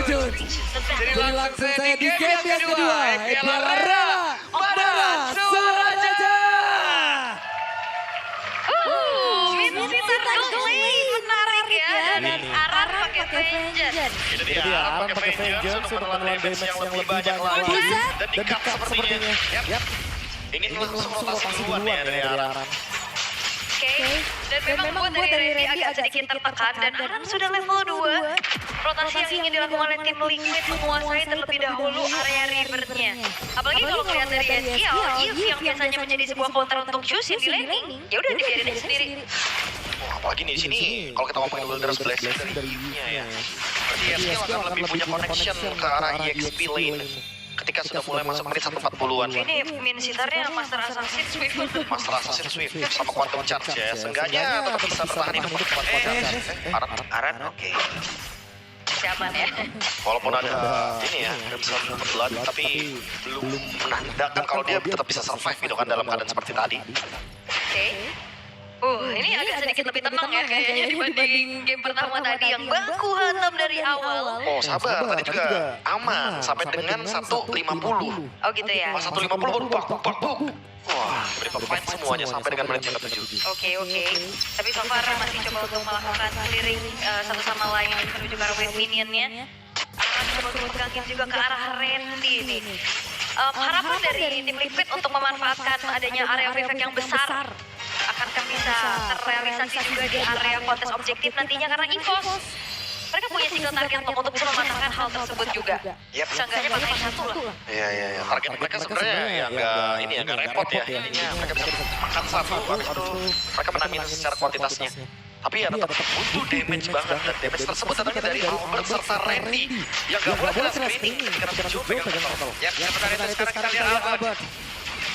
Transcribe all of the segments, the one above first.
lanjut. Jadi langsung saya di game yang kedua. EPL Arena Bara Suraja. Menarik ya. Dan Aran pakai Vengeance. Jadi Aran pakai Vengeance untuk menelan damage yang lebih banyak lagi. Dan di-cut sepertinya. Ini langsung rotasi duluan ya dari Aran. Oke, dan memang buat dari Randy agak sedikit tertekan dan Aran sudah level 2. Rotasi yang ingin dilakukan oleh tim Liquid menguasai terlebih dahulu area rivernya. Apalagi kalau melihat dari SEL, Eve yang biasanya menjadi sebuah counter untuk Juice yang di laning, ya udah dibiarin aja sendiri. Apalagi nih di sini kalau kita ngomongin Wilderness Blessing dari Eve-nya ya. Berarti SEL akan lebih punya connection ke arah EXP lane. Ketika sudah mulai masuk menit 140-an. Ini min sitarnya Master Assassin Swift. Master Assassin Swift sama Quantum Charge ya. Seenggaknya tetap bisa bertahan hidup untuk Quantum Charge. Aran oke. Siapa ya? Walaupun ada ini ya, Crimson Blood, tapi belum menandakan kalau dia tetap bisa survive gitu kan dalam keadaan seperti tadi. Oke. Ini agak sedikit lebih tenang ya kayaknya dibanding game pertama tadi yang baku hantam dari awal. Oh sabar, tadi juga aman sampai dengan 150. Oh gitu ya? Pas 150 baru bak. Wah, berapa fight semuanya sampai dengan menit yang ke-7. Oke. Tapi so far masih coba untuk melakukan clearing satu sama lain menuju ke arah wave minionnya. Akan coba untuk megangin juga ke arah Randy nih. Harapan dari tim Liquid untuk memanfaatkan adanya area wave yang besar akankah bisa terrealisasi juga di area kontes objektif nantinya karena EVOS mereka punya single target untuk bisa mematahkan hal tersebut juga. Seenggaknya pakai satu lah. Iya. Target mereka sebenarnya ya nggak repot ya. Intinya mereka bisa makan satu, habis itu mereka menangin secara kuantitasnya. Tapi ya tetap butuh damage banget dan damage tersebut datangnya dari Albert serta Randy yang nggak boleh kena screening ketika Joe pegang turtle. Ya, sebentar itu sekarang kita lihat Albert.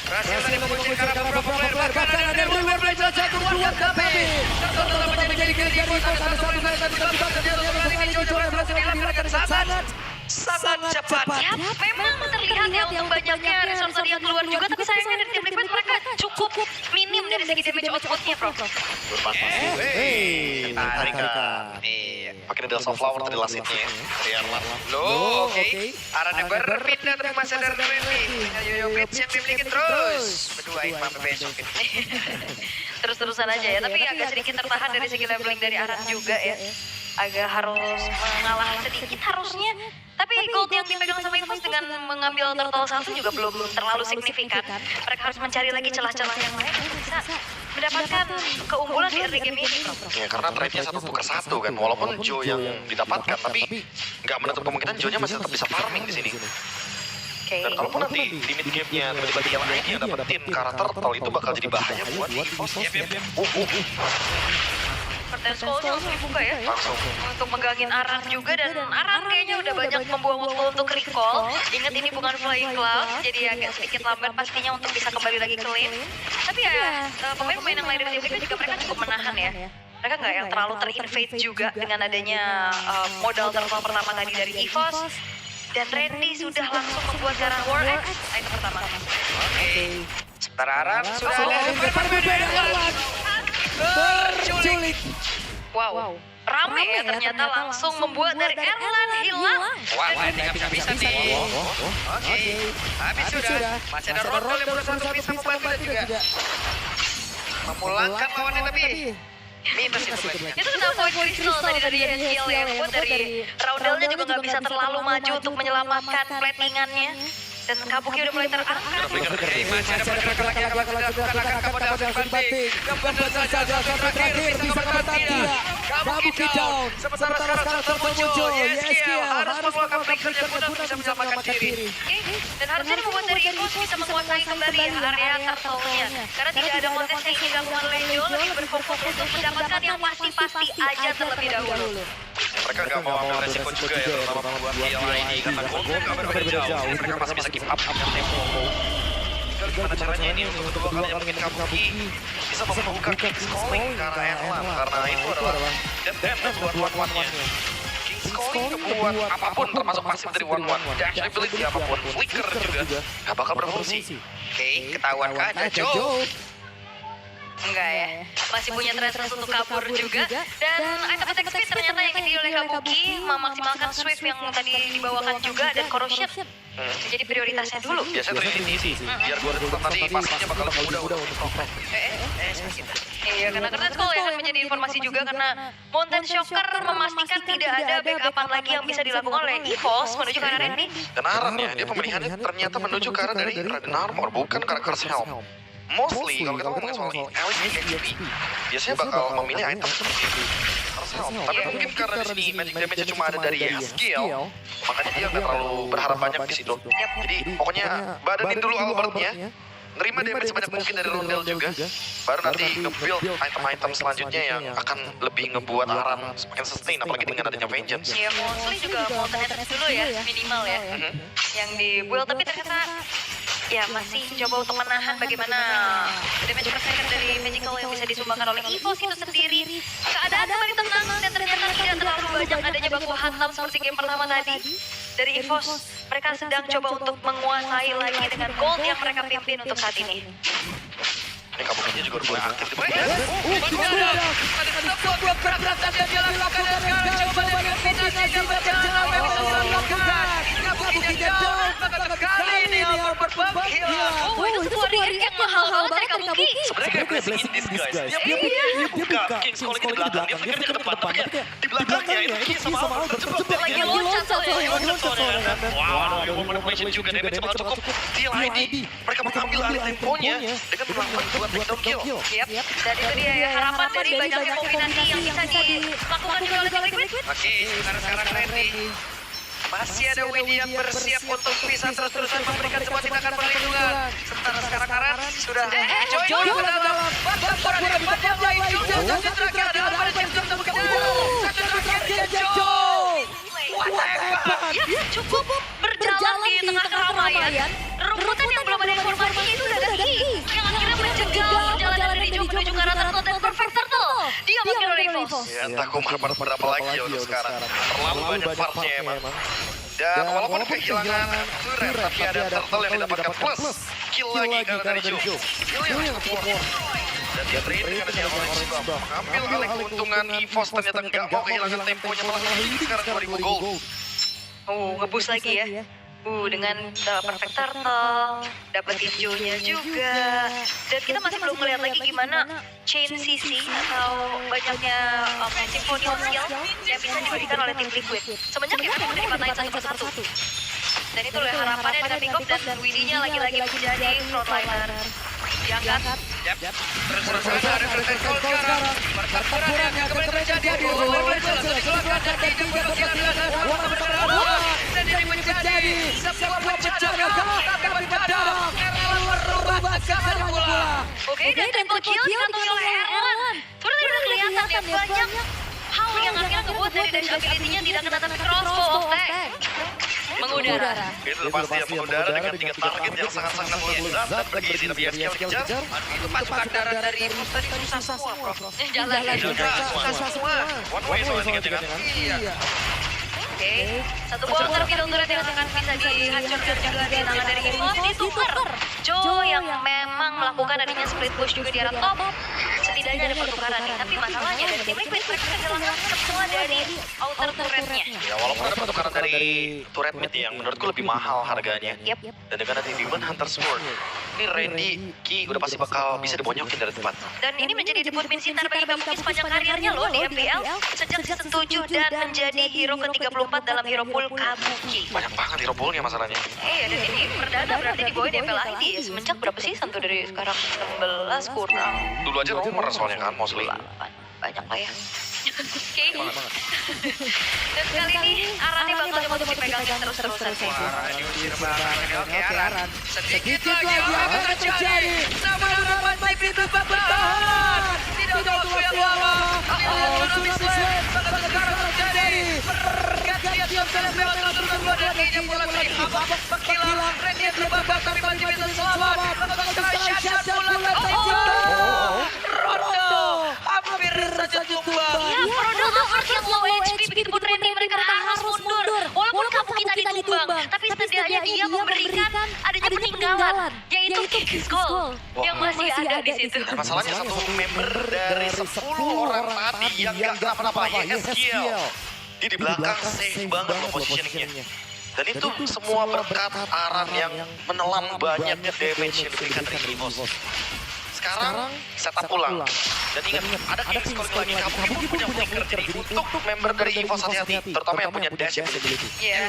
Berhasil tadi mengucapkan beberapa player bahkan ada luar biasa satu buat KP. Tetap menjadi kiri ada satu kali tadi sangat cepat. Ya, memang terlihat ya untuk banyaknya resource tadi yang keluar juga, tapi sayangnya dari tim Liquid mereka cukup minim dari segi damage outputnya, Prof. Tarikan. Pakai Delta Flower tadi lasitnya ya. Dari Arlan. Loh, oke. Aran yang berpindah dari masa dari Randy. Yoyo Pitch yang dimiliki terus. Berdua Imam besok ini. Terus-terusan aja ya, tapi agak sedikit tertahan dari segi leveling dari Aran juga ya. Agak harus mengalah sedikit harusnya. Tapi gold yang dipegang sama EVOS dengan mengambil turtle satu juga belum terlalu signifikan. Mereka harus mencari lagi celah-celah yang lain untuk bisa mendapatkan keunggulan di early game ini. Ya karena trade-nya 1-1 kan, walaupun Joe yang didapatkan, tapi nggak menutup kemungkinan Joe-nya masih tetap bisa farming di sini. Dan kalaupun nanti di mid game-nya tiba-tiba dia lainnya dapetin karakter turtle itu bakal jadi bahaya buat EVOS. Dance call-nya langsung dibuka ya. Langsung. Untuk megangin Aran juga dan Aran kayaknya udah banyak membuang waktu untuk recall. Ingat ini bukan Flying Cloud, jadi agak sedikit lambat pastinya untuk bisa kembali lagi ke lane. Tapi ya pemain-pemain yang lain dari tim juga mereka cukup menahan ya. Mereka nggak yang terlalu terinvade juga dengan adanya modal turtle pertama tadi dari EVOS. Dan Randy sudah langsung membuat sekarang War X item pertama. Oke. Sementara Aran sudah ada di Berculik. Wow. Rame ya ternyata langsung membuat dari Erlan hilang. Wah, ini nggak bisa nih. Oke, habis sudah. Masih ada Rondol yang berusaha untuk bisa membantu dan juga memulangkan lawannya tapi minus itu banyak. Itu kena point crystal tadi dari NGL yang buat dari Roundel-nya juga nggak bisa terlalu maju untuk menyelamatkan platingannya. Dan Kabuki udah mulai terangkat. Masih ada pergerakan lagi yang akan Kabodal dibanting. Kabodal saja sampai terakhir bisa tidak. Kabuki down. Sementara sekarang muncul. Yeskiel harus mengeluarkan flicker yang mudah bisa menyelamatkan diri. Dan harusnya membuat dari EVOS bisa menguasai kembali area turtle-nya. Karena tidak ada kontes yang dilakukan oleh Joe, lebih berfokus untuk mendapatkan yang pasti-pasti aja terlebih dahulu. Mereka nggak mau ambil resiko juga ya, terutama buat DLA ini karena goldnya nggak berbeda jauh. Mereka masih bisa keep up dengan tempo. Gimana caranya ini untuk kedua kali yang mungkin Kabuki bisa membuka King's Calling ke arah Erlan karena itu adalah dead buat one-one-nya. King's Calling buat apapun termasuk pasif dari one-one. Dash ability apapun, flicker juga nggak bakal berfungsi. Oke, ketahuan kah ada Joe? Enggak ya, masih punya transfer untuk kabur juga. Dan item attack speed ternyata yang dimiliki oleh Kabuki memaksimalkan Swift yang tadi dibawakan juga dan Corrosion menjadi prioritasnya dulu. Biasanya Trinity sih, biar gue tetap tadi pastinya bakal lebih mudah untuk nongkrong. Iya, karena Curtain Call yang menjadi informasi juga karena Mountain Shocker memastikan tidak ada backupan lagi yang bisa dilakukan oleh EVOS menuju ke arah Randy. Dan Aran ya, dia pemilihannya ternyata menuju ke arah dari Raiden Armor, bukan ke arah Curse Helm. Mostly kalau kita ngomongin soal HP, biasanya bakal memilih item seperti itu. Curse Helm. Tapi mungkin karena di sini magic damage-nya cuma ada dari skill, makanya dia nggak terlalu berharap banyak di situ. Jadi pokoknya badanin dulu Albertnya, nerima damage sebanyak mungkin dari Rondel juga, baru nanti nge-build item-item selanjutnya yang akan lebih ngebuat Aran semakin sustain, apalagi dengan adanya Vengeance. Iya, mostly juga Mountain Attack dulu ya, minimal ya, yang di-build. Tapi ternyata ya masih coba untuk menahan bagaimana damage per second dari Magical yang bisa disumbangkan oleh EVOS itu sendiri. Keadaan kembali tenang dan ternyata tidak terlalu banyak adanya baku hantam seperti game pertama tadi. Dari EVOS, mereka sedang coba untuk menguasai lagi dengan gold yang mereka pimpin untuk saat ini. Ini Kabukinya juga udah mulai aktif di bagian. Itu sebuah react yang mahal banget dari Kabuki. Sebenarnya kayak blessing in disguise. Dia buka King's Calling di belakang, dia pikir ke depan, tapi kayak di belakangnya itu King sama Albert terjebak. Lagi loncat soalnya. Wow, ada momen of juga damage malah cukup. Deal ID, mereka mengambil alih temponya dengan melakukan dua takedown kill. Yap, dan itu dia ya harapan dari banyaknya kombinasi yang bisa dilakukan juga oleh tim Liquid. Oke, sekarang Randy. Masih ada Winnie yang bersiap untuk bisa terus-terusan memberikan sebuah tindakan perlindungan. Sementara sekarang Aran sudah join ke dalam babak perempat yang lain juga. Satu terakhir adalah pada tim untuk satu terakhir Joe. Ya, cukup berjalan di tengah keramaian. Rebutan yang belum ada informasinya itu udah ada Ki yang akhirnya mencegah perjalanan dari Joe menuju ke arah Turtle dan Perfect Turtle. Dia makin oleh EVOS. Ya, entah kumar berapa lagi ya untuk sekarang. Terlalu banyak partnya emang. Dan walaupun kehilangan turret, tapi ada turtle yang didapatkan plus kill lagi karena dari Joe. Kill yang cukup worth. Dan dia trade dengan adanya Orange Bomb. Mengambil alih keuntungan EVOS ternyata nggak mau kehilangan temponya, malah leading sekarang 2000 gold. Ngebus lagi ya. Dengan Perfect Turtle, dapetin Joe-nya juga. Dan kita masih belum melihat lagi gimana chain CC atau banyaknya symphonial skill yang bisa diberikan oleh tim Liquid. Semenjak ya memang udah dipatahin satu persatu. Dan itu oleh harapannya dengan Bigop dan Widdy-nya lagi-lagi menjadi frontliner. Diangkat. Terus ada Curtain Call sekarang. Pertempuran yang kembali terjadi. Dan juga dan ini menjadi sebuah bencana tapi mendadak merubah segala bola. Oke, dan triple kill dikantongi oleh Erwan. Sebenarnya udah kelihatan ya banyak hal yang akhirnya ngebuat dari dash ability-nya tidak kena tapi crossbow attack. Mengudara. Itu pasti yang mengudara dengan 3 target yang sangat-sangat lezat dan bergizi. Tapi SKL kejar. Itu pasukan darat dari EVOS tadi susah semua, bro. Jalan. Susah semua. One way soalnya kan. Iya. Oke, satu buah terpidol turret yang akan bisa dihancurkan juga di tangan dari EVOS ditukar. Joe yang memang melakukan adanya split push juga di arah top. Setidaknya ada pertukaran nih, tapi masalahnya dari tim Liquid mereka kehilangan semua dari outer turretnya. Ya walaupun ada pertukaran dari turret mid yang menurutku lebih mahal harganya. Dan dengan nanti Demon Hunter Sword, ini Randy, Ki udah pasti bakal bisa dibonyokin dari tempat. Dan ini menjadi debut Min Sintar bagi Kabuki sepanjang karirnya loh di MPL sejak season 7 dan menjadi hero ke-34 dalam hero pool Kabuki. Banyak banget hero poolnya masalahnya. Iya, dan ini perdana berarti dibawa di MPL ID ya. Semenjak berapa season tuh dari sekarang? 16 kurang. Dulu aja rumor soalnya kan mostly. Banyak lah ya. Oke. Dan kali ini Arannya bakal coba untuk dipegangin terus-terusan. Wah, ini usir banget. Oke, Aran. Sedikit lagi apa yang terjadi? Nama-nama Liquid bertahan. Tidak untuk yang lama. Tsunami Slam sekarang terjadi. Pergantian tempel dengan kedua dakinya mulai babak penghilang. Randy terbabak tapi masih bisa selamat. Syahsyat bulat Rondo hampir saja tumbang. Ya, Rondo Albert yang low HP bikin put Randy mereka harus mundur. Walaupun Kabuki tadi tumbang, tapi setidaknya dia memberikan adanya peninggalan, yaitu King's Call yang masih ada di situ. Masalahnya satu member dari 10 orang tadi yang gak kenapa-napa ya SKL. Dia di belakang safe banget loh positioningnya. Dan itu semua berkat Aran yang menelan banyaknya damage yang diberikan dari EVOS. Sekarang setup ulang. Dan ingat, ada King's Calling lagi. Kabuki pun punya flicker. Jadi untuk member dari EVOS hati-hati, terutama yang punya dash ability. Iya.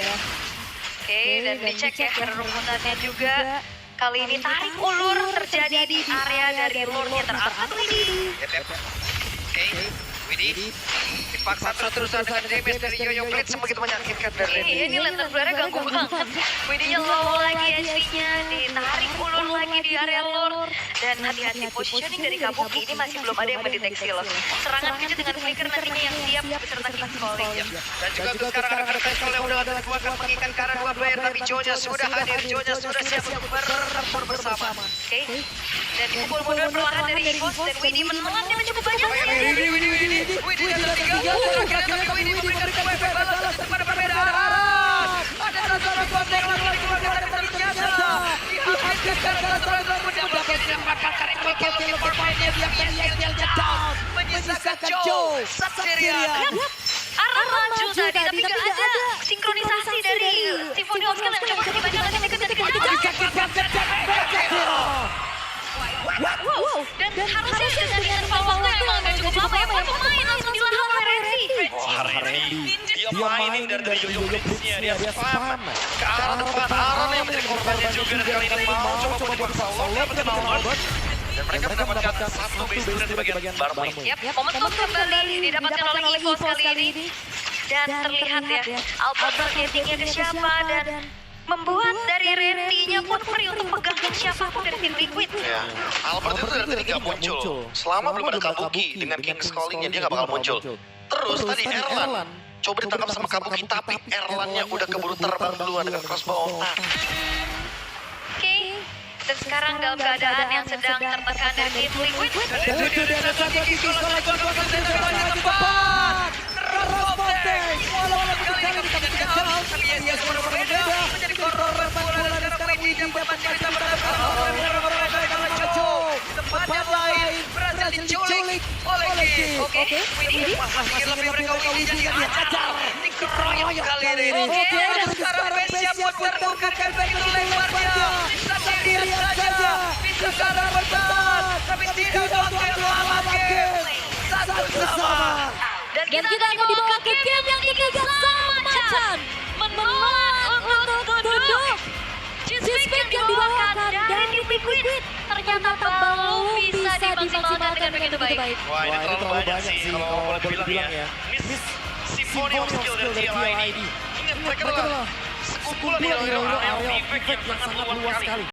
Oke, dan dicek ya kerumutannya juga. Kali ini tarik ulur terjadi di area dari lore-nya terangkat Widi. Oke, Widi dipaksa terus-terusan dengan damage dari Yoyo Blitz semakin menyakitkan dari Iya, ini lantern flare ganggu banget. Widinya low lagi HP-nya, ditarik ulur lagi di area lore. Dan hati-hati positioning dari Kabuki ini masih belum ada yang mendeteksi loh. Serangan kecil dengan flicker nantinya yang siap beserta King's Calling. Dan juga untuk sekarang ada pistol yang udah ada dua akan mengikat ke arah dua player, tapi Jonya sudah hadir, Jonya sudah siap untuk bertempur bersama. Oke, dan dipukul mundur perlahan dari EVOS dan Widi menelan dengan cukup banyak. Widi dan tiga. Akhirnya Widi memberikan weapon balas kepada perbedaan. Ada seorang kontek lagi dari ternyata dihabiskan seorang mendapatkan kill bermainnya yang down. Menyisakan Joe Satsirian. Aran maju tadi, tapi gak ada sinkronisasi dari Symphony of Skill yang coba dibanyak lagi kejar-kejar. Wow, dan harusnya dengan power yang malah cukup lama ya, pemain langsung dilahap oleh Renzi. Wah, Randy, dia mainin dari Yoyo Blitznya, dia spam ke arah depan. Aran yang menjadi korbannya juga, dan kali ini mau coba dipaksa lock dengan Albert. Dan mereka mendapatkan satu base di bagian Barmai. Yap, momentum kembali didapatkan oleh EVOS kali ini. Dan terlihat ya, Albert targetingnya ke siapa dan membuat dari Randy-nya pun free untuk pegang siapapun dari tim Liquid. Ya, Albert itu dari tadi nggak muncul. Selama belum ada Kabuki dengan King's Calling-nya dia nggak bakal muncul. Terus tadi Erlan coba ditangkap sama Kabuki, tapi Erlannya udah keburu terbang duluan dengan crossbow. Oke, dan sekarang dalam keadaan yang sedang tertekan dari tim Liquid. Tempat lain berhasil diculik oleh Kim. Oke, Widi. Masih lebih mereka Widi yang dihajar. Dikeroyok kali ini. Oke, dan sekarang Base pun terbuka begitu lebarnya. Sendirian saja bisa sadar bertahan. Tapi tidak mungkin melawan Kim. Satu sama. Dan kita akan dibawa ke game yang ketiga sama Macan. Menolak untuk duduk. Cheesecake yang dibawakan dari tim Liquid ternyata belum bisa dimaksimalkan dengan begitu baik. Wah, ini terlalu banyak sih kalau boleh dibilang ya. Miss Symphony of Skill dari TLID. Ingat mereka adalah sekumpulan hero-hero area of effect yang sangat luas sekali.